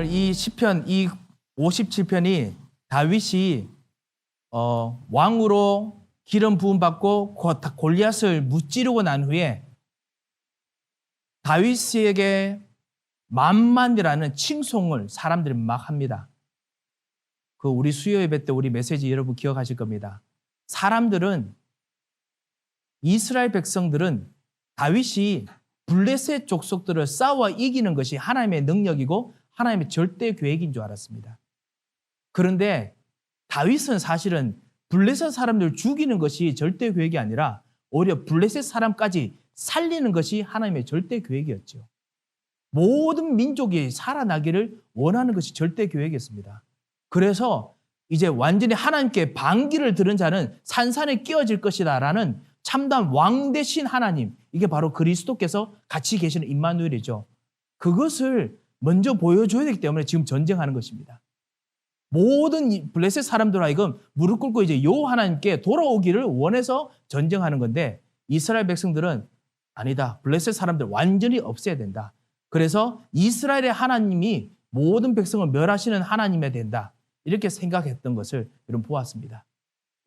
오늘 이 시편, 이 57편이 다윗이 왕으로 기름 부음 받고 골리앗을 무찌르고 난 후에 다윗에게 만만이라는 칭송을 사람들이 막 합니다. 그 우리 수요 예배 때 우리 메시지 여러분 기억하실 겁니다. 사람들은, 이스라엘 백성들은 다윗이 블레셋 족속들을 싸워 이기는 것이 하나님의 능력이고 하나님의 절대 계획인 줄 알았습니다. 그런데 다윗은 사실은 블레셋 사람들을 죽이는 것이 절대 계획이 아니라 오히려 블레셋 사람까지 살리는 것이 하나님의 절대 계획이었죠. 모든 민족이 살아나기를 원하는 것이 절대 계획이었습니다. 그래서 이제 완전히 하나님께 반기를 들은 자는 산산에 끼어질 것이다 라는 참담 왕 대신 하나님, 이게 바로 그리스도께서 같이 계시는 임마누엘이죠. 그것을 먼저 보여줘야 되기 때문에 지금 전쟁하는 것입니다. 모든 블레셋 사람들 하여금 무릎 꿇고 이제 요 하나님께 돌아오기를 원해서 전쟁하는 건데, 이스라엘 백성들은 아니다, 블레셋 사람들 완전히 없애야 된다. 그래서 이스라엘의 하나님이 모든 백성을 멸하시는 하나님이 된다, 이렇게 생각했던 것을 여러분 보았습니다.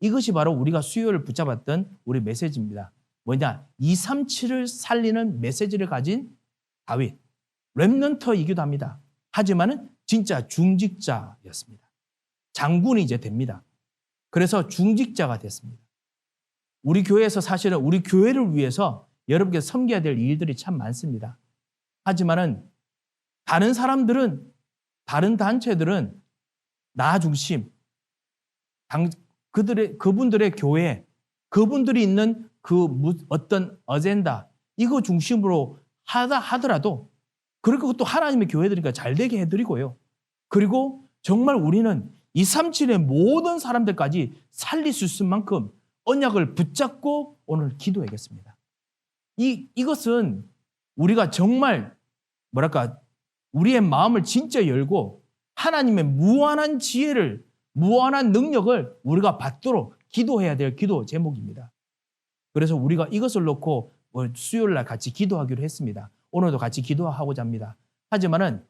이것이 바로 우리가 수요를 붙잡았던 우리 메시지입니다. 뭐냐? 237을 살리는 메시지를 가진 다윗, 렘넌트이기도 합니다. 하지만은 진짜 중직자였습니다. 장군이 이제 됩니다. 그래서 중직자가 됐습니다. 우리 교회에서 사실은 우리 교회를 위해서 여러분께서 섬겨야 될 일들이 참 많습니다. 하지만은 다른 사람들은, 다른 단체들은 나 중심, 그분들의 교회, 그분들이 있는 그 어떤 어젠다, 이거 중심으로 하더라도, 그리고 그것도 하나님의 교회들이니까 잘 되게 해드리고요. 그리고 정말 우리는 237의 모든 사람들까지 살릴 수 있을 만큼 언약을 붙잡고 오늘 기도하겠습니다. 이것은 우리가 정말 우리의 마음을 진짜 열고 하나님의 무한한 지혜를, 무한한 능력을 우리가 받도록 기도해야 될 기도 제목입니다. 그래서 우리가 이것을 놓고 수요일 날 같이 기도하기로 했습니다. 오늘도 같이 기도하고자 합니다. 하지만은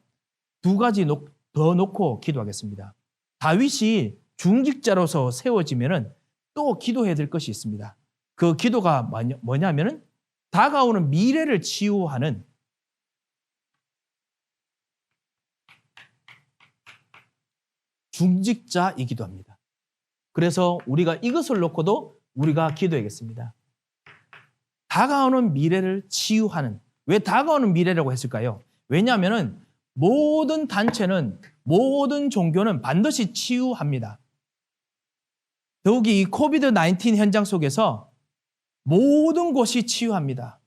두 가지 더 놓고 기도하겠습니다. 다윗이 중직자로서 세워지면은 또 기도해야 될 것이 있습니다. 그 기도가 뭐냐면은 다가오는 미래를 치유하는 중직자이기도 합니다. 그래서 우리가 이것을 놓고도 우리가 기도하겠습니다. 다가오는 미래를 치유하는. 왜 다가오는 미래라고 했을까요? 왜냐하면 모든 단체는, 모든 종교는 반드시 치유합니다. 더욱이 이 코비드-19 현장 속에서 모든 곳이 치유합니다.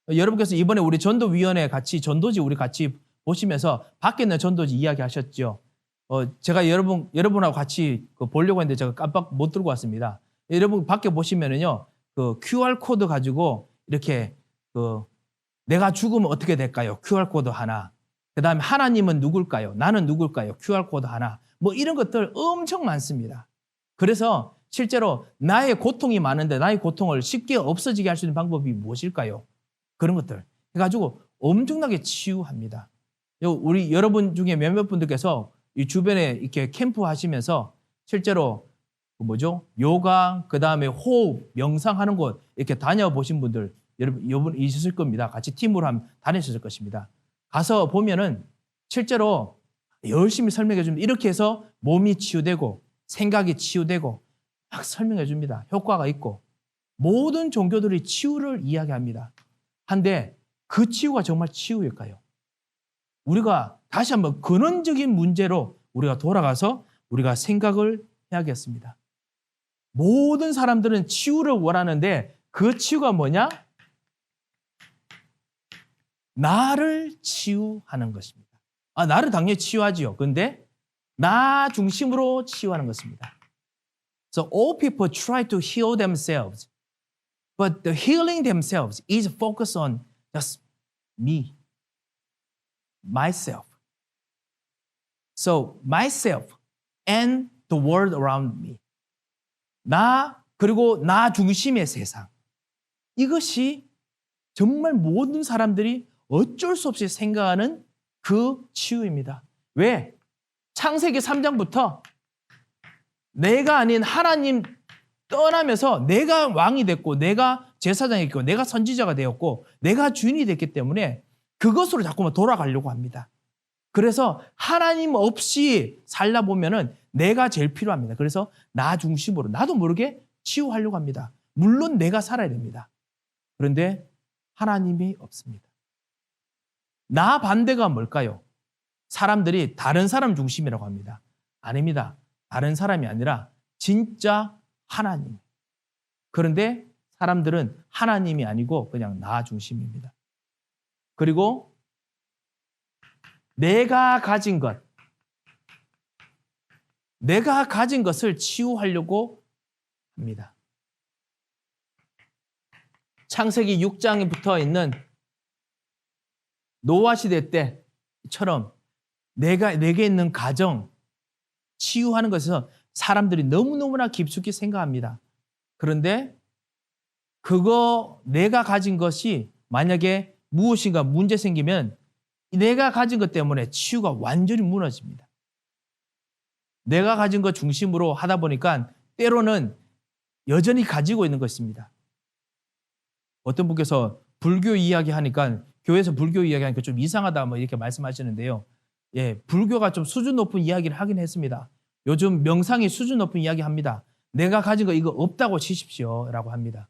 여러분께서 이번에 우리 전도위원회 같이, 전도지 우리 같이 보시면서 밖에 있는 전도지 이야기하셨죠. 제가 여러분하고 같이 보려고 했는데 제가 깜빡 못 들고 왔습니다. 여러분 밖에 보시면은요, 그 QR코드 가지고 이렇게 내가 죽으면 어떻게 될까요? QR코드 하나. 그 다음에 하나님은 누굴까요? 나는 누굴까요? QR코드 하나. 뭐 이런 것들 엄청 많습니다. 그래서 실제로 나의 고통이 많은데 나의 고통을 쉽게 없어지게 할 수 있는 방법이 무엇일까요? 그런 것들 해가지고 엄청나게 치유합니다. 우리 여러분 중에 몇몇 분들께서 이 주변에 이렇게 캠프 하시면서 실제로 요가, 그 다음에 호흡, 명상하는 곳 이렇게 다녀보신 분들 여러분 있으실 겁니다. 같이 팀으로 다니셨을 것입니다. 가서 보면은 실제로 열심히 설명해 줍니다. 이렇게 해서 몸이 치유되고 생각이 치유되고 막 설명해 줍니다. 효과가 있고 모든 종교들이 치유를 이야기합니다. 한데 그 치유가 정말 치유일까요? 우리가 다시 한번 근원적인 문제로 우리가 돌아가서 우리가 생각을 해야겠습니다. 모든 사람들은 치유를 원하는데 그 치유가 뭐냐? 나를 치유하는 것입니다. 나를 당연히 치유하지요. 그런데 나 중심으로 치유하는 것입니다. So all people try to heal themselves, but the healing themselves is focused on just me, myself. So myself and the world around me. 그리고 나 중심의 세상. 이것이 정말 모든 사람들이 어쩔 수 없이 생각하는 그 치유입니다. 왜? 창세기 3장부터 내가 아닌 하나님 떠나면서 내가 왕이 됐고 내가 제사장이 됐고 내가 선지자가 되었고 내가 주인이 됐기 때문에 그것으로 자꾸만 돌아가려고 합니다. 그래서 하나님 없이 살다 보면은 내가 제일 필요합니다. 그래서 나 중심으로 나도 모르게 치유하려고 합니다. 물론 내가 살아야 됩니다. 그런데 하나님이 없습니다. 나 반대가 뭘까요? 사람들이 다른 사람 중심이라고 합니다. 아닙니다. 다른 사람이 아니라 진짜 하나님. 그런데 사람들은 하나님이 아니고 그냥 나 중심입니다. 그리고 내가 가진 것을 치유하려고 합니다. 창세기 6장에 붙어 있는 노아 시대 때처럼 내게 있는 가정 치유하는 것에서 사람들이 너무너무나 깊숙이 생각합니다. 그런데 내가 가진 것이 만약에 무엇인가 문제 생기면 내가 가진 것 때문에 치유가 완전히 무너집니다. 내가 가진 것 중심으로 하다 보니까 때로는 여전히 가지고 있는 것입니다. 어떤 분께서 불교 이야기하니까 교회에서 불교 이야기하니까 좀 이상하다 뭐 이렇게 말씀하시는데요. 예, 불교가 좀 수준 높은 이야기를 하긴 했습니다. 요즘 명상이 수준 높은 이야기 합니다. 내가 가진 거 이거 없다고 치십시오라고 합니다.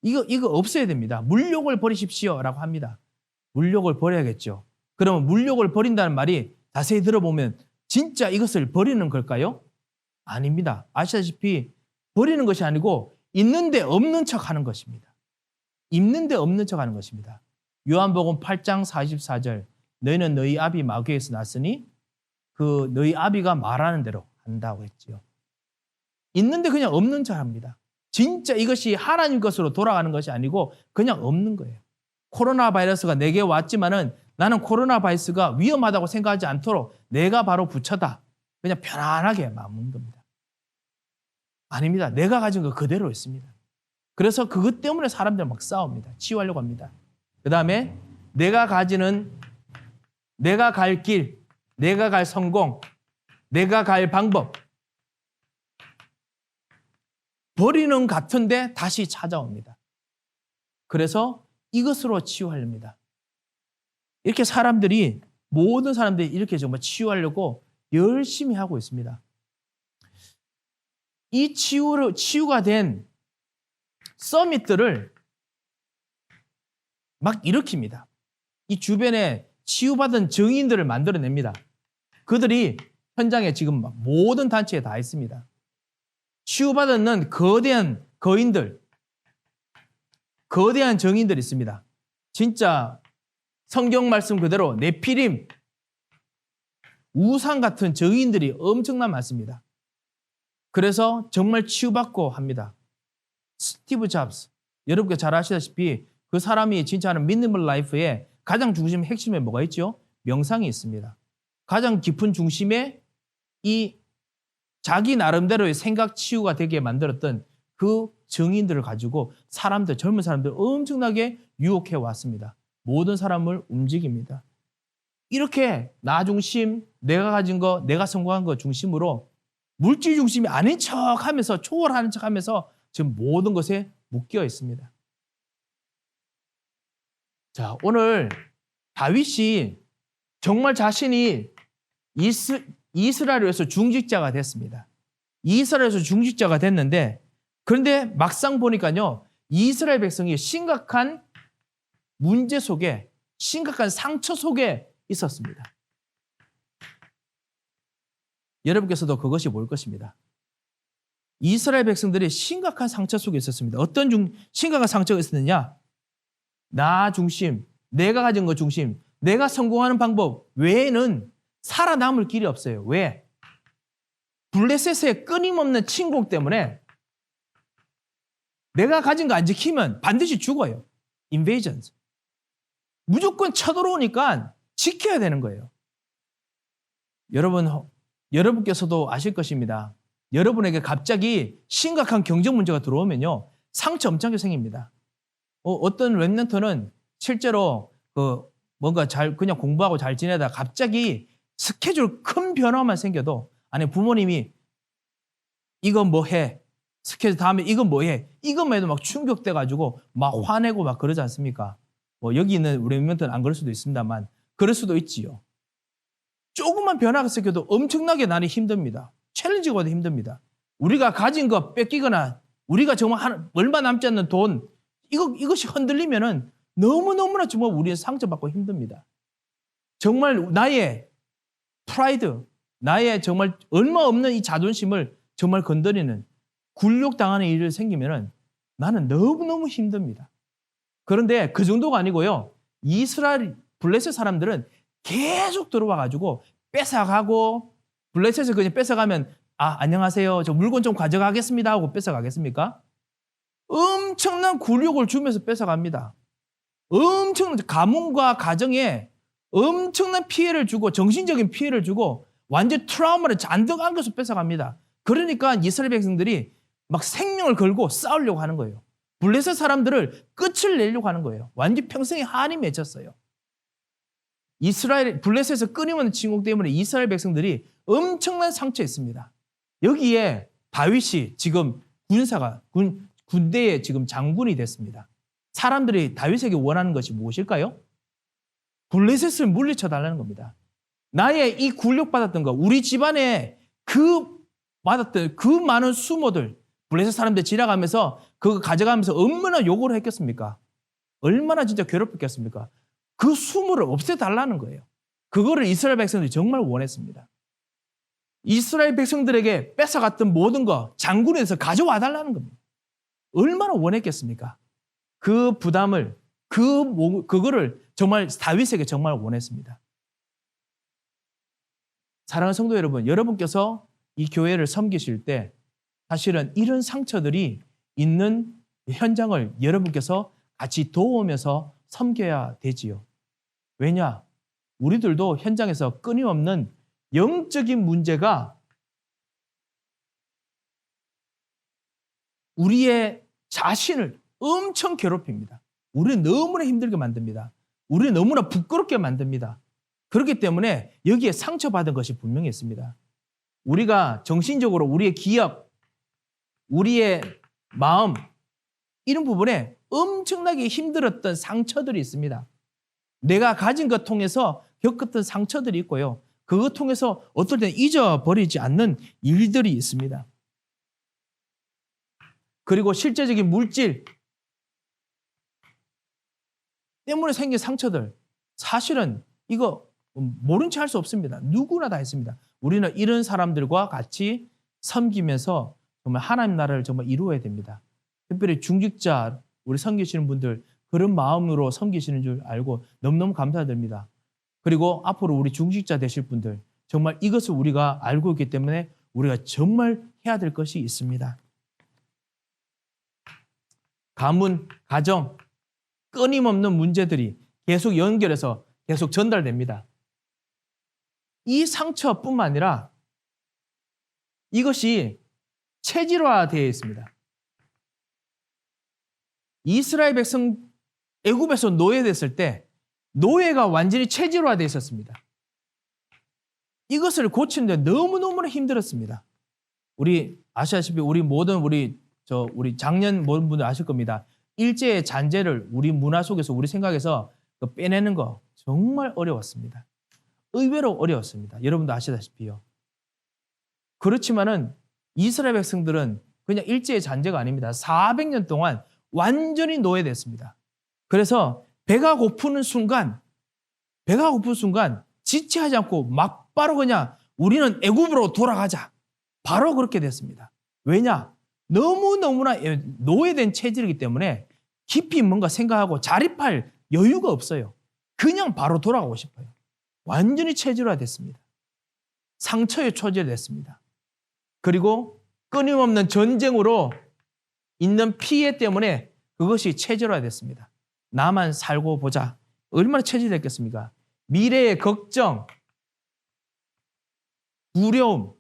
이거 없어야 됩니다. 물욕을 버리십시오라고 합니다. 물욕을 버려야겠죠. 그러면 물욕을 버린다는 말이 자세히 들어보면 진짜 이것을 버리는 걸까요? 아닙니다. 아시다시피 버리는 것이 아니고 있는데 없는 척하는 것입니다. 있는데 없는 척하는 것입니다. 요한복음 8장 44절 너희는 너희 아비 마귀에서 났으니 그 너희 아비가 말하는 대로 한다고 했지요. 있는데 그냥 없는 척합니다. 진짜 이것이 하나님 것으로 돌아가는 것이 아니고 그냥 없는 거예요. 코로나 바이러스가 내게 왔지만은 나는 코로나 바이러스가 위험하다고 생각하지 않도록 내가 바로 부처다. 그냥 편안하게 마무는 겁니다. 아닙니다. 내가 가진 거 그대로 있습니다. 그래서 그것 때문에 사람들 막 싸웁니다. 치유하려고 합니다. 그 다음에 내가 가지는 내가 갈 길, 내가 갈 성공, 내가 갈 방법 버리는 같은데 다시 찾아옵니다. 그래서 이것으로 치유하렵니다. 이렇게 모든 사람들이 이렇게 정말 치유하려고 열심히 하고 있습니다. 이 치유가 된 서밋들을 막 일으킵니다. 이 주변에 치유받은 증인들을 만들어냅니다. 그들이 현장에 지금 모든 단체에 다 있습니다. 치유받는 거대한 거인들, 거대한 증인들이 있습니다. 진짜 성경 말씀 그대로 네피림, 우상 같은 증인들이 엄청나게 많습니다. 그래서 정말 치유받고 합니다. 스티브 잡스, 여러분께 잘 아시다시피 그 사람이 진짜 하는 미니멀 라이프의 가장 중심 핵심에 뭐가 있죠? 명상이 있습니다. 가장 깊은 중심에 이 자기 나름대로의 생각 치유가 되게 만들었던 그 증인들을 가지고 젊은 사람들 엄청나게 유혹해 왔습니다. 모든 사람을 움직입니다. 이렇게 나 중심, 내가 가진 거, 내가 성공한 거 중심으로 물질 중심이 아닌 척하면서 초월하는 척하면서 지금 모든 것에 묶여 있습니다. 자, 오늘 다윗이 정말 자신이 이스라엘에서 중직자가 됐습니다. 이스라엘에서 중직자가 됐는데 그런데 막상 보니까요. 이스라엘 백성이 심각한 문제 속에 심각한 상처 속에 있었습니다. 여러분께서도 그것이 뭘 것입니다. 이스라엘 백성들이 심각한 상처 속에 있었습니다. 어떤 심각한 상처가 있었느냐? 나 중심, 내가 가진 것 중심, 내가 성공하는 방법 외에는 살아남을 길이 없어요. 왜? 블레셋의 끊임없는 침공 때문에 내가 가진 거 안 지키면 반드시 죽어요. invasions. 무조건 쳐들어오니까 지켜야 되는 거예요. 여러분께서도 아실 것입니다. 여러분에게 갑자기 심각한 경제 문제가 들어오면요. 상처 엄청나게 생깁니다. 어떤 랩런트는 실제로 뭔가 그냥 공부하고 잘 지내다가 갑자기 스케줄 큰 변화만 생겨도 아니 부모님이 이거 뭐 해? 스케줄 다음에 이거 뭐 해? 이것만 해도 막 충격돼 가지고 막 화내고 막 그러지 않습니까? 뭐 여기 있는 우리 멤버들은 안 그럴 수도 있습니다만 그럴 수도 있지요. 조금만 변화가 생겨도 엄청나게 나는 힘듭니다. 챌린지가 와도 힘듭니다. 우리가 가진 거 뺏기거나 우리가 정말 얼마 남지 않는 돈 이것이 흔들리면은 너무너무나 정말 우리는 상처받고 힘듭니다. 정말 나의 프라이드, 나의 정말 얼마 없는 이 자존심을 정말 건드리는 굴욕당하는 일이 생기면은 나는 너무너무 힘듭니다. 그런데 그 정도가 아니고요. 이스라엘 블레셋 사람들은 계속 들어와 가지고 뺏어가고 블레셋을 그냥 뺏어가면 안녕하세요. 저 물건 좀 가져가겠습니다 하고 뺏어가겠습니까? 엄청난 굴욕을 주면서 뺏어갑니다. 엄청난 가문과 가정에 엄청난 피해를 주고 정신적인 피해를 주고 완전 트라우마를 잔뜩 안겨서 뺏어갑니다. 그러니까 이스라엘 백성들이 막 생명을 걸고 싸우려고 하는 거예요. 블레셋 사람들을 끝을 내려고 하는 거예요. 완전 평생에 한이 맺혔어요. 블레셋에서 끊임없는 침공 때문에 이스라엘 백성들이 엄청난 상처였습니다. 여기에 다윗이 지금 군대의 지금 장군이 됐습니다. 사람들이 다윗에게 원하는 것이 무엇일까요? 블레셋을 물리쳐 달라는 겁니다. 나의 이 굴욕받았던 거, 우리 집안에 받았던 그 많은 수모들, 블레셋 사람들 지나가면서 그거 가져가면서 얼마나 욕을 했겠습니까? 얼마나 진짜 괴롭혔겠습니까? 그 수모를 없애달라는 거예요. 그거를 이스라엘 백성들이 정말 원했습니다. 이스라엘 백성들에게 뺏어갔던 모든 거 장군에서 가져와 달라는 겁니다. 얼마나 원했겠습니까? 그 부담을, 그거를 정말 다윗에게 정말 원했습니다. 사랑하는 성도 여러분, 여러분께서 이 교회를 섬기실 때 사실은 이런 상처들이 있는 현장을 여러분께서 같이 도우면서 섬겨야 되지요. 왜냐? 우리들도 현장에서 끊임없는 영적인 문제가 우리의 자신을 엄청 괴롭힙니다. 우리는 너무나 힘들게 만듭니다. 우리는 너무나 부끄럽게 만듭니다. 그렇기 때문에 여기에 상처받은 것이 분명히 있습니다. 우리가 정신적으로 우리의 기억, 우리의 마음 이런 부분에 엄청나게 힘들었던 상처들이 있습니다. 내가 가진 것 통해서 겪었던 상처들이 있고요. 그것 통해서 어떨 때는 잊어버리지 않는 일들이 있습니다. 그리고 실제적인 물질 때문에 생긴 상처들 사실은 이거 모른 채 할 수 없습니다. 누구나 다 있습니다. 우리는 이런 사람들과 같이 섬기면서 정말 하나님 나라를 정말 이루어야 됩니다. 특별히 중직자 우리 섬기시는 분들 그런 마음으로 섬기시는 줄 알고 너무너무 감사드립니다. 그리고 앞으로 우리 중직자 되실 분들 정말 이것을 우리가 알고 있기 때문에 우리가 정말 해야 될 것이 있습니다. 가문, 가정, 끊임없는 문제들이 계속 연결해서 계속 전달됩니다. 이 상처뿐만 아니라 이것이 체질화되어 있습니다. 이스라엘 백성 애굽에서 노예됐을 때 노예가 완전히 체질화되어 있었습니다. 이것을 고치는데 너무너무나 힘들었습니다. 우리 아시다시피 우리 작년 모든 분들 아실 겁니다. 일제의 잔재를 우리 문화 속에서 우리 생각에서 빼내는 거 정말 어려웠습니다. 의외로 어려웠습니다. 여러분도 아시다시피요. 그렇지만은 이스라엘 백성들은 그냥 일제의 잔재가 아닙니다. 400년 동안 완전히 노예됐습니다. 그래서 배가 고픈 순간 지체하지 않고 막바로 그냥 우리는 애굽으로 돌아가자. 바로 그렇게 됐습니다. 왜냐? 너무너무나 노예된 체질이기 때문에 깊이 뭔가 생각하고 자립할 여유가 없어요. 그냥 바로 돌아가고 싶어요. 완전히 체질화됐습니다. 상처에 처절됐습니다. 그리고 끊임없는 전쟁으로 있는 피해 때문에 그것이 체질화됐습니다. 나만 살고 보자. 얼마나 체질됐겠습니까? 미래의 걱정, 두려움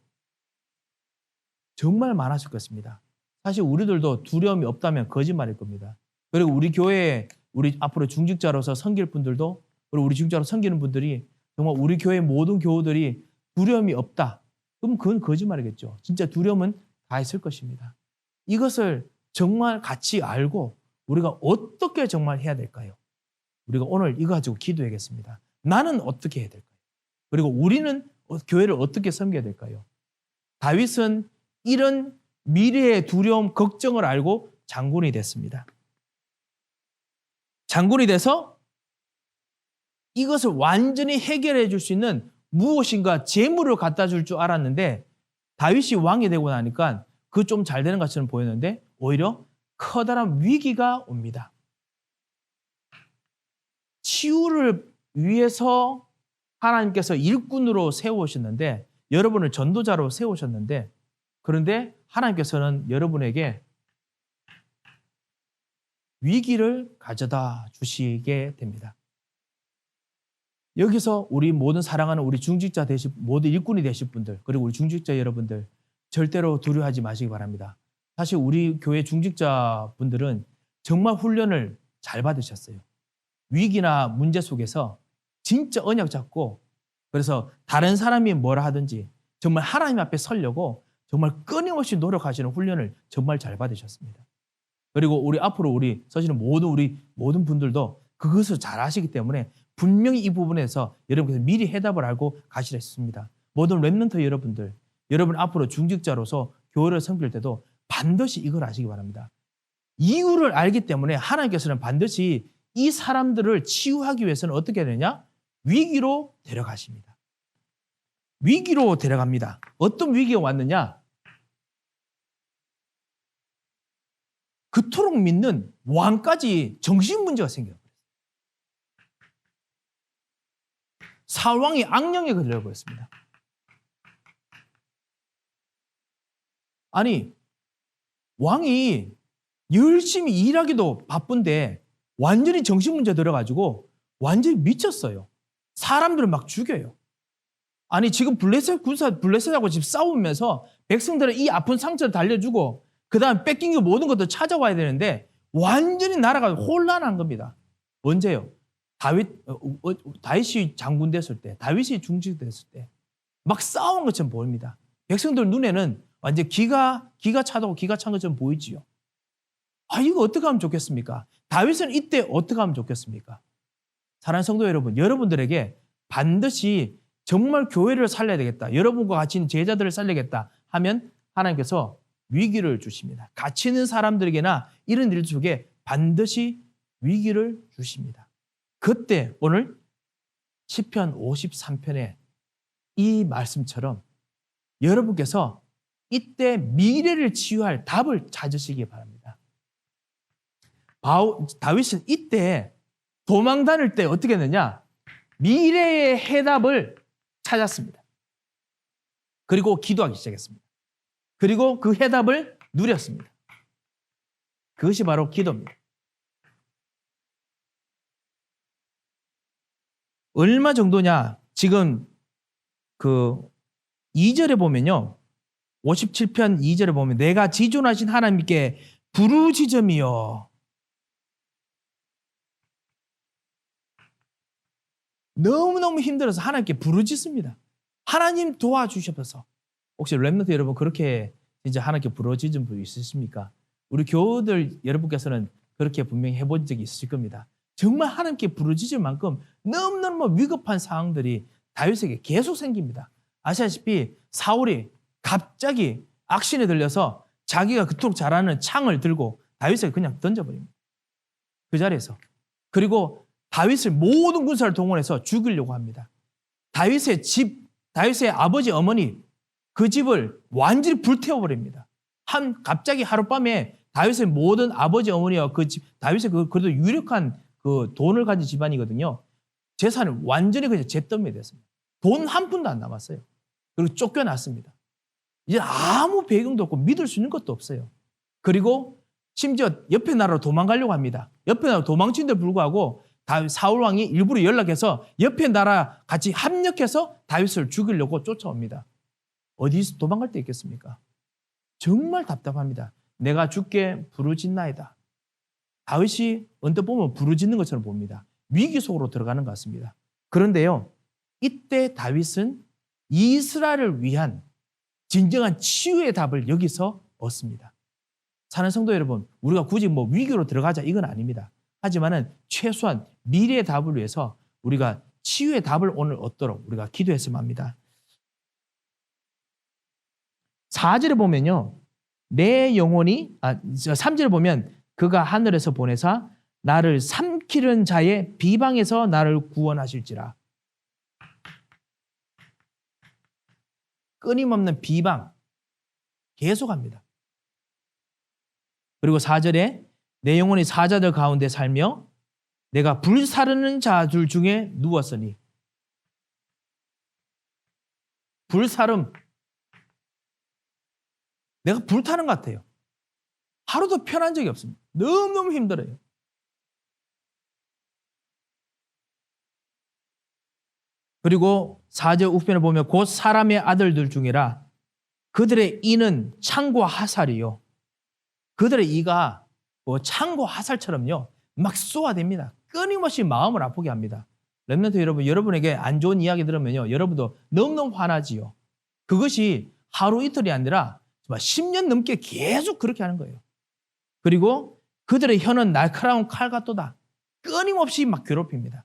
정말 많았을 것입니다. 사실 우리들도 두려움이 없다면 거짓말일 겁니다. 그리고 우리 교회에 우리 앞으로 중직자로서 섬길 분들도 그리고 우리 중직자로 섬기는 분들이 정말 우리 교회 모든 교우들이 두려움이 없다. 그럼 그건 거짓말이겠죠. 진짜 두려움은 다 있을 것입니다. 이것을 정말 같이 알고 우리가 어떻게 정말 해야 될까요? 우리가 오늘 이거 가지고 기도하겠습니다. 나는 어떻게 해야 될까요? 그리고 우리는 교회를 어떻게 섬겨야 될까요? 다윗은 이런 미래의 두려움, 걱정을 알고 장군이 됐습니다. 장군이 돼서 이것을 완전히 해결해 줄 수 있는 무엇인가 재물을 갖다 줄 줄 알았는데 다윗이 왕이 되고 나니까 그 좀 잘 되는 것처럼 보였는데 오히려 커다란 위기가 옵니다. 치유를 위해서 하나님께서 일꾼으로 세우셨는데 여러분을 전도자로 세우셨는데 그런데 하나님께서는 여러분에게 위기를 가져다 주시게 됩니다. 여기서 우리 모든 사랑하는 우리 중직자 되실 모든 일꾼이 되실 분들 그리고 우리 중직자 여러분들 절대로 두려워하지 마시기 바랍니다. 사실 우리 교회 중직자 분들은 정말 훈련을 잘 받으셨어요. 위기나 문제 속에서 진짜 언약 잡고 그래서 다른 사람이 뭐라 하든지 정말 하나님 앞에 서려고 정말 끊임없이 노력하시는 훈련을 정말 잘 받으셨습니다. 그리고 우리 앞으로 우리 서시는 모든 분들도 그것을 잘 아시기 때문에 분명히 이 부분에서 여러분께서 미리 해답을 알고 가시라 했습니다. 모든 렘넌트 여러분들, 여러분 앞으로 중직자로서 교회를 섬길 때도 반드시 이걸 아시기 바랍니다. 이유를 알기 때문에 하나님께서는 반드시 이 사람들을 치유하기 위해서는 어떻게 되느냐? 위기로 데려가십니다. 위기로 데려갑니다. 어떤 위기가 왔느냐? 그토록 믿는 왕까지 정신 문제가 생겨요. 사울 왕이 악령에 걸려버렸습니다. 아니, 왕이 열심히 일하기도 바쁜데 완전히 정신 문제 들어가지고 완전히 미쳤어요. 사람들을 막 죽여요. 아니, 지금 블레셋하고 지금 싸우면서 백성들은 이 아픈 상처를 달래주고 그 다음 뺏긴 게 모든 것도 찾아와야 되는데 완전히 나라가 혼란한 겁니다. 언제요? 다윗이 장군 됐을 때, 다윗이 중직 됐을 때 막 싸운 것처럼 보입니다. 백성들 눈에는 완전 기가 차고 기가 찬 것처럼 보이지요. 아, 이거 어떻게 하면 좋겠습니까? 다윗은 이때 어떻게 하면 좋겠습니까? 사랑하는 성도 여러분, 여러분들에게 반드시 정말 교회를 살려야 되겠다. 여러분과 같이 있는 제자들을 살려야겠다 하면 하나님께서 위기를 주십니다. 같이 있는 사람들에게나 이런 일 속에 반드시 위기를 주십니다. 그때 오늘 시편 53편의 이 말씀처럼 여러분께서 이때 미래를 치유할 답을 찾으시기 바랍니다. 다윗은 이때 도망 다닐 때 어떻게 했느냐? 미래의 해답을 찾았습니다. 그리고 기도하기 시작했습니다. 그리고 그 해답을 누렸습니다. 그것이 바로 기도입니다. 얼마 정도냐? 지금 그 2절에 보면요. 57편 2절에 보면 내가 지존하신 하나님께 부르짖음이요. 너무너무 힘들어서 하나님께 부르짖습니다. 하나님 도와주셔서. 혹시 렘넌트 여러분 그렇게 진짜 하나님께 부르짖은 분 있으십니까? 우리 교우들 여러분께서는 그렇게 분명히 해본 적이 있으실 겁니다. 정말 하나님께 부르짖을 만큼 너무너무 위급한 상황들이 다윗에게 계속 생깁니다. 아시다시피 사울이 갑자기 악신에 들려서 자기가 그토록 잘하는 창을 들고 다윗에게 그냥 던져버립니다. 그 자리에서. 그리고 다윗을 모든 군사를 동원해서 죽이려고 합니다. 다윗의 아버지 어머니 그 집을 완전히 불태워버립니다. 갑자기 하룻밤에 다윗의 모든 아버지 어머니와 그 집, 다윗의 그래도 유력한 그 돈을 가진 집안이거든요. 재산을 완전히 그냥 잿더미에 됐습니다. 돈 한 푼도 안 남았어요. 그리고 쫓겨났습니다. 이제 아무 배경도 없고 믿을 수 있는 것도 없어요. 그리고 심지어 옆에 나라로 도망가려고 합니다. 옆에 나라로 도망친데 불구하고 사울 왕이 일부러 연락해서 옆에 나라 같이 합력해서 다윗을 죽이려고 쫓아옵니다. 어디서 도망갈 데 있겠습니까? 정말 답답합니다. 내가 주께 부르짖나이다. 다윗이 언뜻 보면 부르짖는 것처럼 봅니다. 위기 속으로 들어가는 것 같습니다. 그런데요, 이때 다윗은 이스라엘을 위한 진정한 치유의 답을 여기서 얻습니다. 사는 성도 여러분, 우리가 굳이 뭐 위기로 들어가자 이건 아닙니다. 하지만은 최소한 미래의 답을 위해서 우리가 치유의 답을 오늘 얻도록 우리가 기도했으면 합니다. 4절에 보면요. 내 영혼이 3절에 보면 그가 하늘에서 보내사 나를 삼키는 자의 비방에서 나를 구원하실지라. 끊임없는 비방 계속합니다. 그리고 4절에 내 영혼이 사자들 가운데 살며 내가 불사르는 자들 중에 누웠으니. 불사름. 내가 불타는 것 같아요. 하루도 편한 적이 없습니다. 너무너무 힘들어요. 그리고 4절 우편을 보면 곧 사람의 아들들 중이라 그들의 이는 창과 화살이요. 그들의 이가 뭐 창과 화살처럼요. 막 쏘아댑니다. 끊임없이 마음을 아프게 합니다. 렘넌트 여러분, 여러분에게 안 좋은 이야기 들으면요. 여러분도 너무너무 화나지요. 그것이 하루 이틀이 아니라 10년 넘게 계속 그렇게 하는 거예요. 그리고 그들의 혀는 날카로운 칼 같도다. 끊임없이 막 괴롭힙니다.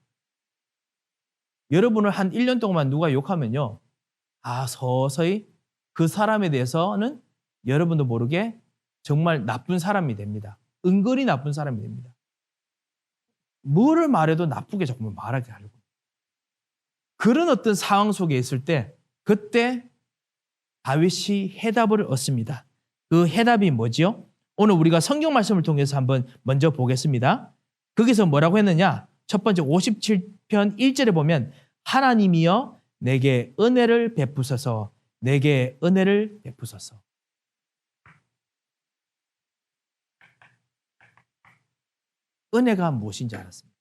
여러분을 한 1년 동안 누가 욕하면요. 서서히 그 사람에 대해서는 여러분도 모르게 정말 나쁜 사람이 됩니다. 은근히 나쁜 사람이 됩니다. 뭐를 말해도 나쁘게 자꾸 말하게 하려고. 그런 어떤 상황 속에 있을 때 그때 다윗이 해답을 얻습니다. 그 해답이 뭐지요? 오늘 우리가 성경 말씀을 통해서 한번 먼저 보겠습니다. 거기서 뭐라고 했느냐? 첫 번째 57편 1절에 보면 하나님이여 내게 은혜를 베푸소서, 내게 은혜를 베푸소서. 은혜가 무엇인지 알았습니다.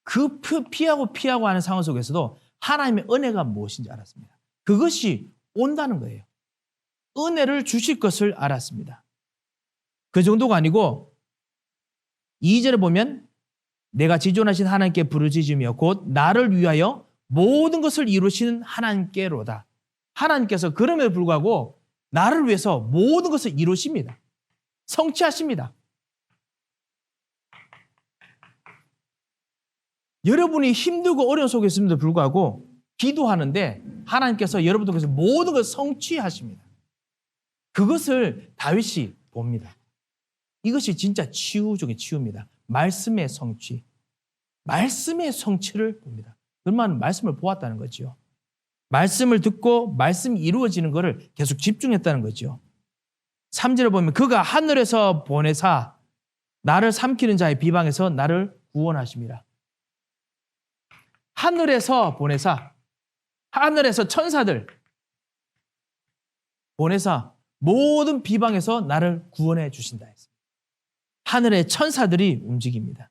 그 피하고 하는 상황 속에서도 하나님의 은혜가 무엇인지 알았습니다. 그것이 온다는 거예요. 은혜를 주실 것을 알았습니다. 그 정도가 아니고 2절에 보면 내가 지존하신 하나님께 부르짖으며 곧 나를 위하여 모든 것을 이루시는 하나님께로다. 하나님께서 그럼에도 불구하고 나를 위해서 모든 것을 이루십니다. 성취하십니다. 여러분이 힘들고 어려운 속에 있음에도 불구하고 기도하는데 하나님께서 여러분들께서 모든 것을 성취하십니다. 그것을 다윗이 봅니다. 이것이 진짜 치유 중에 치유입니다. 말씀의 성취. 말씀의 성취를 봅니다. 그러면 말씀을 보았다는 거죠. 말씀을 듣고 말씀이 이루어지는 것을 계속 집중했다는 거죠. 3절을 보면 그가 하늘에서 보내사 나를 삼키는 자의 비방에서 나를 구원하심이라. 하늘에서 보내사, 하늘에서 천사들 보내사 모든 비방에서 나를 구원해 주신다 했습니다. 하늘의 천사들이 움직입니다.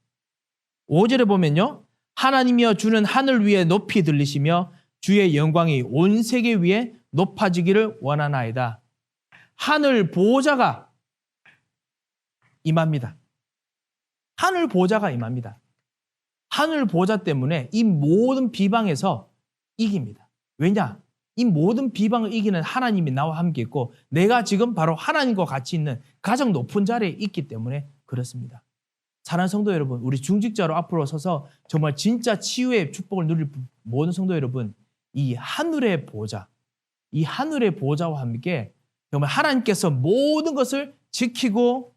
5절에 보면요. 하나님이여 주는 하늘 위에 높이 들리시며 주의 영광이 온 세계 위에 높아지기를 원하나이다. 하늘 보호자가 임합니다. 하늘 보호자가 임합니다. 하늘 보호자 때문에 이 모든 비방에서 이깁니다. 왜냐? 이 모든 비방을 이기는 하나님이 나와 함께 있고 내가 지금 바로 하나님과 같이 있는 가장 높은 자리에 있기 때문에 그렇습니다. 사랑하는 성도 여러분, 우리 중직자로 앞으로 서서 정말 진짜 치유의 축복을 누릴 모든 성도 여러분, 이 하늘의 보호자, 이 하늘의 보호자와 함께 정말 하나님께서 모든 것을 지키고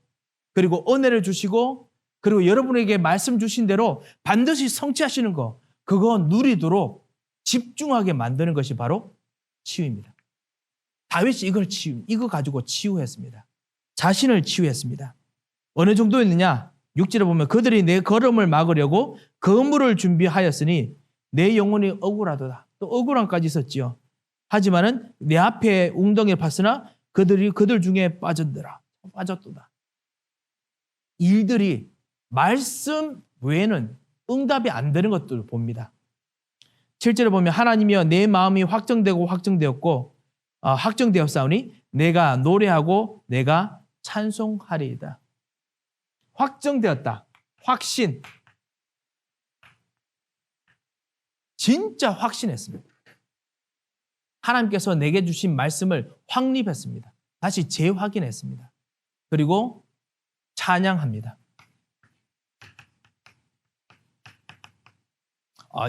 그리고 은혜를 주시고 그리고 여러분에게 말씀 주신 대로 반드시 성취하시는 거, 그거 누리도록 집중하게 만드는 것이 바로 치유입니다. 다윗이 이거 가지고 치유했습니다. 자신을 치유했습니다. 어느 정도였느냐? 6절에 보면 그들이 내 걸음을 막으려고 거물을 준비하였으니 내 영혼이 억울하도다. 또 억울함까지 있었지요. 하지만은 내 앞에 웅덩이를 팠으나 그들 중에 빠졌도다. 일들이 말씀 외에는 응답이 안 되는 것들을 봅니다. 7절에 보면 하나님이여 내 마음이 확정되었사오니 내가 노래하고 내가 찬송하리이다. 확정되었다. 확신. 진짜 확신했습니다. 하나님께서 내게 주신 말씀을 확립했습니다. 다시 재확인했습니다. 그리고 찬양합니다.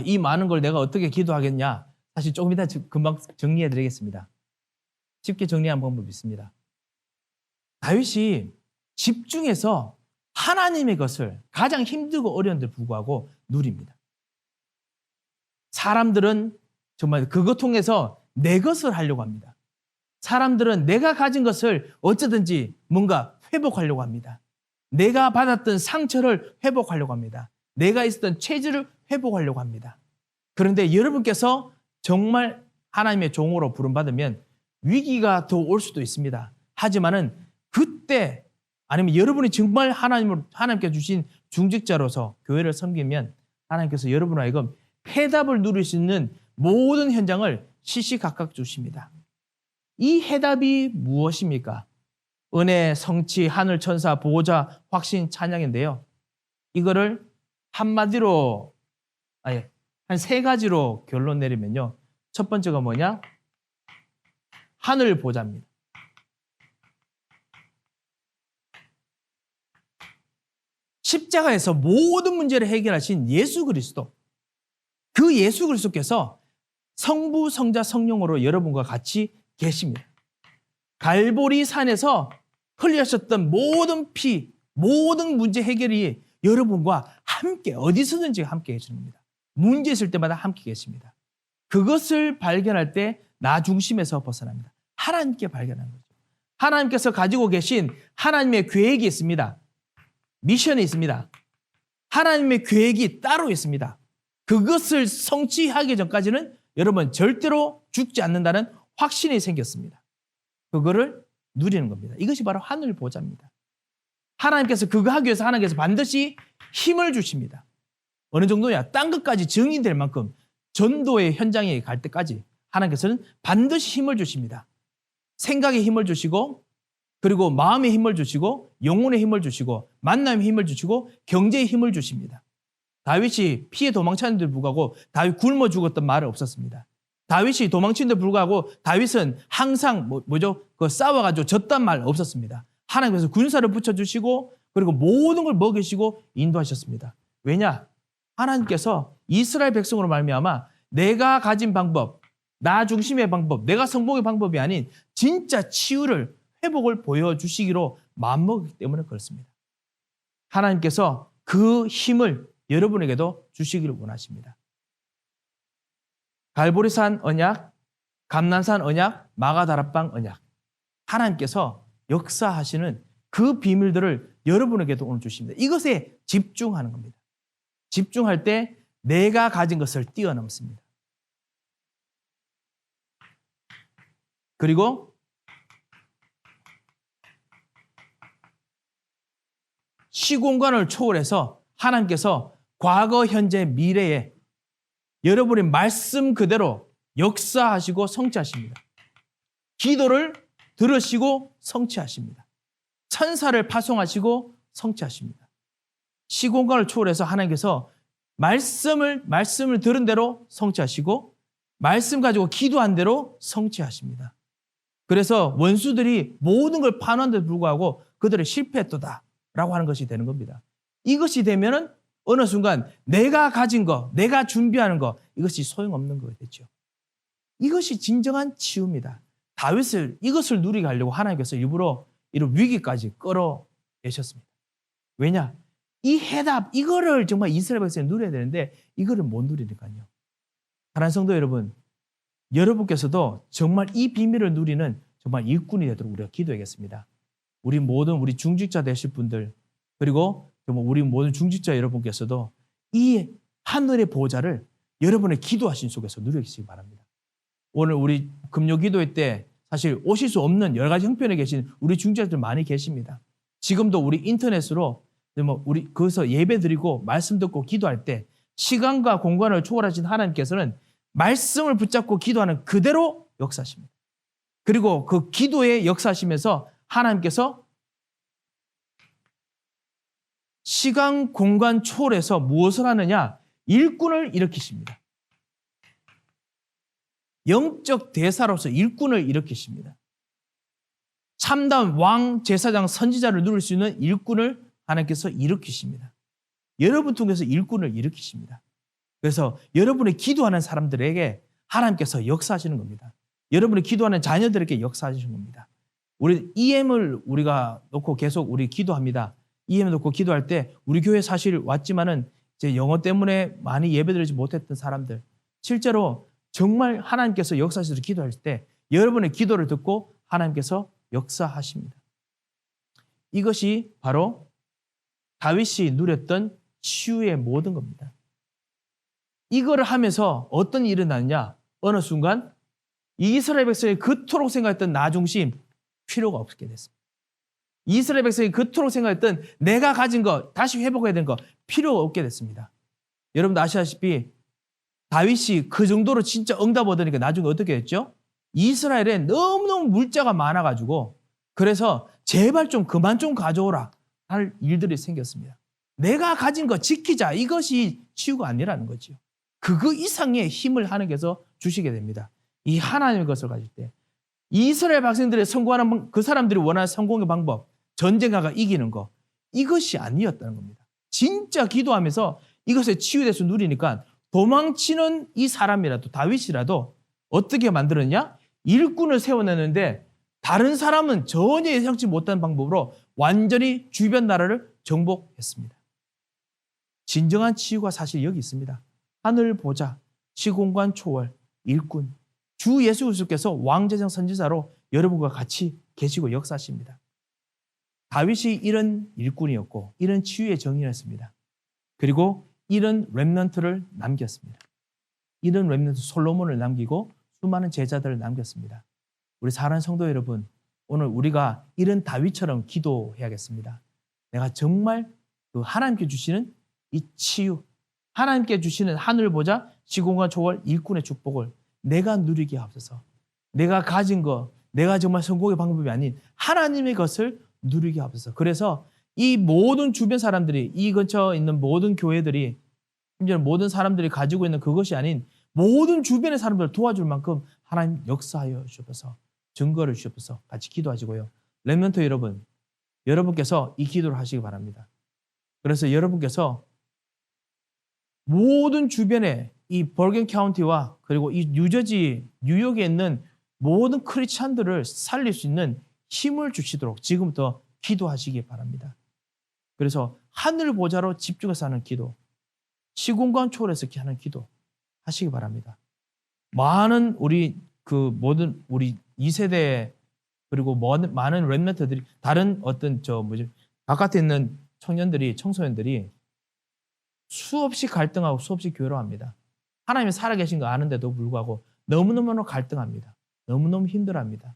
이 많은 걸 내가 어떻게 기도하겠냐? 사실 조금 이따 금방 정리해 드리겠습니다. 쉽게 정리한 방법이 있습니다. 다윗이 집중해서 하나님의 것을 가장 힘들고 어려운데 불구하고 누립니다. 사람들은 정말 그것 통해서 내 것을 하려고 합니다. 사람들은 내가 가진 것을 어쩌든지 뭔가 회복하려고 합니다. 내가 받았던 상처를 회복하려고 합니다. 내가 있었던 체질을 회복하려고 합니다. 그런데 여러분께서 정말 하나님의 종으로 부름받으면 위기가 더 올 수도 있습니다. 하지만은 그때 아니면 여러분이 정말 하나님께 주신 중직자로서 교회를 섬기면 하나님께서 여러분을 하여금 해답을 누릴 수 있는 모든 현장을 시시각각 주십니다. 이 해답이 무엇입니까? 은혜, 성취, 하늘, 천사, 보호자, 확신, 찬양인데요. 이거를 한마디로 한 세 가지로 결론 내리면요. 첫 번째가 뭐냐? 하늘 보좌입니다. 십자가에서 모든 문제를 해결하신 예수 그리스도. 그 예수 그리스도께서 성부, 성자, 성령으로 여러분과 같이 계십니다. 갈보리 산에서 흘리셨던 모든 피, 모든 문제 해결이 여러분과 함께 어디서든지 함께 해주는 겁니다. 문제 있을 때마다 함께 계십니다. 그것을 발견할 때 나 중심에서 벗어납니다. 하나님께 발견하는 거죠. 하나님께서 가지고 계신 하나님의 계획이 있습니다. 미션이 있습니다. 하나님의 계획이 따로 있습니다. 그것을 성취하기 전까지는 여러분 절대로 죽지 않는다는 확신이 생겼습니다. 그거를 누리는 겁니다. 이것이 바로 하늘 보좌입니다. 하나님께서 그거 하기 위해서 하나님께서 반드시 힘을 주십니다. 어느 정도냐? 딴 것까지 증인될 만큼 전도의 현장에 갈 때까지 하나님께서는 반드시 힘을 주십니다. 생각에 힘을 주시고 그리고 마음에 힘을 주시고 영혼에 힘을 주시고 만남에 힘을 주시고 경제에 힘을 주십니다. 다윗이 피해 도망쳤는데도 불구하고 다윗 굶어 죽었던 말은 없었습니다. 다윗이 도망치는데도 불구하고 다윗은 항상 싸워가지고 졌단 말 없었습니다. 하나님께서 군사를 붙여주시고 그리고 모든 걸 먹이시고 인도하셨습니다. 왜냐? 하나님께서 이스라엘 백성으로 말미암아 내가 가진 방법, 나 중심의 방법, 내가 성공의 방법이 아닌 진짜 치유를 회복을 보여주시기로 마음먹기 때문에 그렇습니다. 하나님께서 그 힘을 여러분에게도 주시기를 원하십니다. 갈보리산 언약, 감난산 언약, 마가다락방 언약. 하나님께서 역사하시는 그 비밀들을 여러분에게도 오늘 주십니다. 이것에 집중하는 겁니다. 집중할 때 내가 가진 것을 뛰어넘습니다. 그리고 시공간을 초월해서 하나님께서 과거, 현재, 미래에 여러분의 말씀 그대로 역사하시고 성취하십니다. 기도를 들으시고 성취하십니다. 천사를 파송하시고 성취하십니다. 시공간을 초월해서 하나님께서 말씀을 들은 대로 성취하시고 말씀 가지고 기도한 대로 성취하십니다. 그래서 원수들이 모든 걸 파놓은데도 불구하고 그들이 실패했도다 라고 하는 것이 되는 겁니다. 이것이 되면은 어느 순간 내가 가진 거, 내가 준비하는 거 이것이 소용없는 거가 되죠. 이것이 진정한 치유입니다. 다윗을 이것을 누리게 하려고 하나님께서 일부러 이런 위기까지 끌어내셨습니다. 왜냐? 이 해답, 이거를 정말 이스라엘 백성이 누려야 되는데 이거를 못 누리니까요. 사랑하는 성도 여러분, 여러분께서도 정말 이 비밀을 누리는 정말 일꾼이 되도록 우리가 기도하겠습니다. 우리 중직자 되실 분들 그리고 정말 우리 모든 중직자 여러분께서도 이 하늘의 보호자를 여러분의 기도하신 속에서 누리시기 바랍니다. 오늘 우리 금요 기도회 때 사실 오실 수 없는 여러 가지 형편에 계신 우리 중직자들 많이 계십니다. 지금도 우리 인터넷으로 우리 거기서 예배 드리고 말씀 듣고 기도할 때 시간과 공간을 초월하신 하나님께서는 말씀을 붙잡고 기도하는 그대로 역사하십니다. 그리고 그 기도에 역사하시면서 하나님께서 시간, 공간 초월해서 무엇을 하느냐? 일꾼을 일으키십니다. 영적 대사로서 일꾼을 일으키십니다. 참다운 왕, 제사장, 선지자를 누릴 수 있는 일꾼을 하나님께서 일으키십니다. 여러분 통해서 일꾼을 일으키십니다. 그래서 여러분이 기도하는 사람들에게 하나님께서 역사하시는 겁니다. 여러분이 기도하는 자녀들에게 역사하시는 겁니다. 우리 EM을 우리가 놓고 계속 우리 기도합니다. EM 놓고 기도할 때 우리 교회 사실 왔지만은 이제 영어 때문에 많이 예배드리지 못했던 사람들, 실제로 정말 하나님께서 역사하셔서 기도할 때 여러분의 기도를 듣고 하나님께서 역사하십니다. 이것이 바로 다윗이 누렸던 치유의 모든 겁니다. 이거를 하면서 어떤 일이 일어났냐? 어느 순간 이스라엘 백성이 그토록 생각했던 나 중심 필요가 없게 됐습니다. 이스라엘 백성이 그토록 생각했던 내가 가진 거 다시 회복해야 되는 거 필요가 없게 됐습니다. 여러분도 아시다시피 다윗이 그 정도로 진짜 응답 얻으니까 나중에 어떻게 했죠? 이스라엘에 너무너무 물자가 많아가지고 그래서 제발 좀 그만 좀 가져오라 할 일들이 생겼습니다. 내가 가진 거 지키자, 이것이 치유가 아니라는 거죠. 그거 이상의 힘을 하나님께서 주시게 됩니다. 이 하나님의 것을 가질 때 이스라엘 백성들이 성공하는 그 사람들이 원하는 성공의 방법, 전쟁가가 이기는 거, 이것이 아니었다는 겁니다. 진짜 기도하면서 이것에 치유돼서 누리니까 도망치는 이 사람이라도, 다윗이라도 어떻게 만들었냐? 일꾼을 세워내는데 다른 사람은 전혀 예상치 못한 방법으로 완전히 주변 나라를 정복했습니다. 진정한 치유가 사실 여기 있습니다. 하늘 보좌, 시공간 초월, 일꾼, 주 예수 그리스도께서 왕제장 선지자로 여러분과 같이 계시고 역사하십니다. 다윗이 이런 일꾼이었고 이런 치유의 정의였습니다. 그리고 이런 렘넌트를 남겼습니다. 이런 렘넌트 솔로몬을 남기고 수많은 제자들을 남겼습니다. 우리 사랑하는 성도 여러분, 오늘 우리가 이런 다윗처럼 기도해야겠습니다. 내가 정말 그 하나님께 주시는 이 치유, 하나님께 주시는 하늘 보좌, 시공간 초월, 일꾼의 축복을 내가 누리게 하옵소서. 내가 가진 거, 내가 정말 성공의 방법이 아닌 하나님의 것을 누리게 하옵소서. 그래서 이 모든 주변 사람들이, 이 근처에 있는 모든 교회들이, 심지어 모든 사람들이 가지고 있는 그것이 아닌 모든 주변의 사람들을 도와줄 만큼 하나님 역사하여 주셔서 증거를 주셔서 같이 기도하시고요. 렘넌트 여러분, 여러분께서 이 기도를 하시기 바랍니다. 그래서 여러분께서 모든 주변에 이 버건 카운티와 그리고 이 뉴저지, 뉴욕에 있는 모든 크리스찬들을 살릴 수 있는 힘을 주시도록 지금부터 기도하시기 바랍니다. 그래서 하늘 보좌로 집중해서 하는 기도, 시공간 초월해서 하는 기도 하시기 바랍니다. 많은 우리 모든 우리 2세대 그리고 많은 렘넌트들이 다른 어떤 바깥에 있는 청소년들이 수없이 갈등하고 수없이 괴로워합니다. 하나님이 살아계신 거 아는데도 불구하고 너무너무 갈등합니다. 너무너무 힘들어합니다.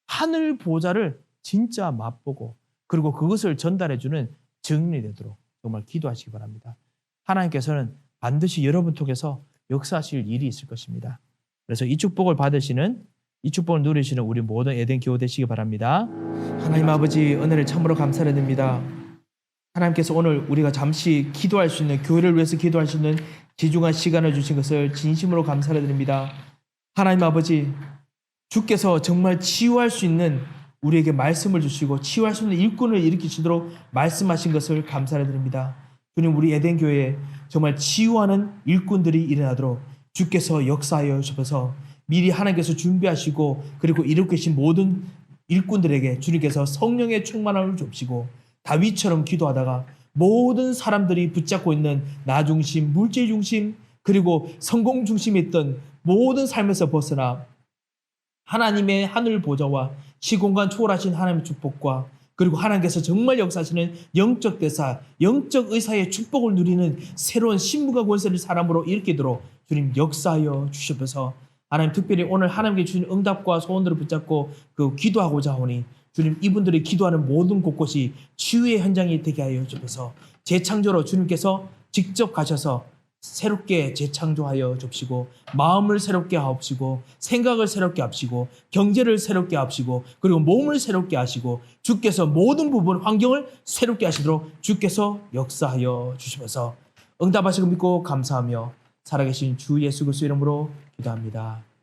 하늘 보좌를 진짜 맛보고 그리고 그것을 전달해주는 증인이 되도록 정말 기도하시기 바랍니다. 하나님께서는 반드시 여러분 통해서 역사하실 일이 있을 것입니다. 그래서 이 축복을 이 축복을 누리시는 우리 모든 에덴 교우 되시기 바랍니다. 하나님 아버지, 은혜를 참으로 감사를 드립니다. 하나님께서 오늘 우리가 잠시 기도할 수 있는, 교회를 위해서 기도할 수 있는 귀중한 시간을 주신 것을 진심으로 감사를 드립니다. 하나님 아버지, 주께서 정말 치유할 수 있는 우리에게 말씀을 주시고 치유할 수 있는 일꾼을 일으키시도록 말씀하신 것을 감사를 드립니다. 주님, 우리 에덴 교회에 정말 치유하는 일꾼들이 일어나도록 주께서 역사하여 주셔서 미리 하나님께서 준비하시고 그리고 일으키신 모든 일꾼들에게 주님께서 성령의 충만함을 주시고 다윗처럼 기도하다가 모든 사람들이 붙잡고 있는 나 중심, 물질 중심, 그리고 성공 중심에 있던 모든 삶에서 벗어나 하나님의 하늘 보좌와 시공간 초월하신 하나님의 축복과 그리고 하나님께서 정말 역사하시는 영적 대사, 영적 의사의 축복을 누리는 새로운 신분과 권세를 사람으로 일으키도록 주님 역사하여 주시옵소서. 하나님, 특별히 오늘 하나님께 주신 응답과 소원들을 붙잡고 기도하고자 하오니 주님, 이분들이 기도하는 모든 곳곳이 치유의 현장이 되게 하여 주셔서 재창조로 주님께서 직접 가셔서 새롭게 재창조하여 주시고 마음을 새롭게 하옵시고 생각을 새롭게 하시고 경제를 새롭게 하시고 그리고 몸을 새롭게 하시고 주께서 모든 부분 환경을 새롭게 하시도록 주께서 역사하여 주시면서 응답하시고 믿고 감사하며 살아계신 주 예수 그리스도 이름으로 기도합니다.